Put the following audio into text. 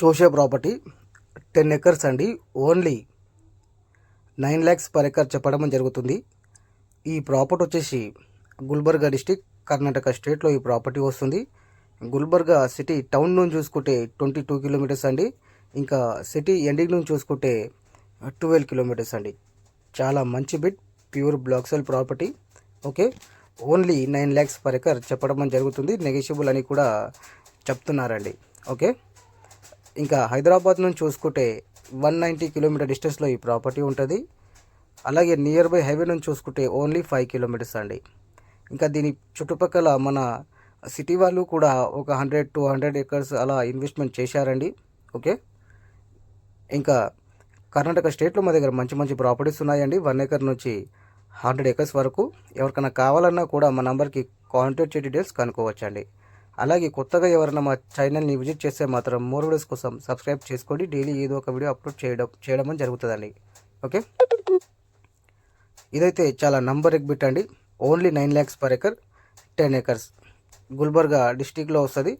చూసే property 10 acres అండి. Only 9 lakhs per acre చెప్పడం జరుగుతుంది. ఈ ప్రాపర్టీ వచ్చేసి గుల్బర్గా డిస్టిక్, కర్ణాటక స్టేట్లో ఈ ప్రాపర్టీ వస్తుంది. గుల్బర్గా సిటీ టౌన్ నుంచి చూసుకుంటే 22 కిలోమీటర్స్ అండి. ఇంకా సిటీ ఎండింగ్ నుంచి చూసుకుంటే 12 కిలోమీటర్స్ అండి. చాలా మంచి bit, pure black cell property. Okay, only 9 lakhs per acre చెప్పడం జరుగుతుంది. నెగోషియబుల్ అని కూడా చెప్తున్నారండి. ఓకే, ఇంకా హైదరాబాద్ నుంచి చూసుకుంటే 190 కిలోమీటర్ డిస్టెన్స్లో ఈ ప్రాపర్టీ ఉంటుంది. అలాగే నియర్ బై హైవే నుంచి చూసుకుంటే ఓన్లీ 5 కిలోమీటర్స్ అండి. ఇంకా దీని చుట్టుపక్కల మన సిటీ వాళ్ళు కూడా ఒక 100-200 ఎకర్స్ అలా ఇన్వెస్ట్మెంట్ చేశారండి. ఓకే, ఇంకా కర్ణాటక స్టేట్లో మా దగ్గర మంచి మంచి ప్రాపర్టీస్ ఉన్నాయండి. 1 ఎకర్ నుంచి 100 ఎకర్స్ వరకు. ఎవరికైనా కావాలన్నా కూడా మా నంబర్కి కాంటాక్ట్ చేసి డీటెయిల్స్ కనుక్కోవచ్చండి. అలాగే కొత్తగా ఎవరైనా మా ఛానల్ని విజిట్ చేస్తే మాత్రం మోర్ వీడియోస్ కోసం సబ్స్క్రైబ్ చేసుకోండి. డైలీ ఏదో ఒక వీడియో అప్లోడ్ చేయడం జరుగుతుందండి. ఓకే, ఇదైతే చాలా నంబర్ ఎక్ బిట్ అండి. Only 9 lakhs per acre, 10 acres, Gulbarga డిస్టిక్లో వస్తుంది.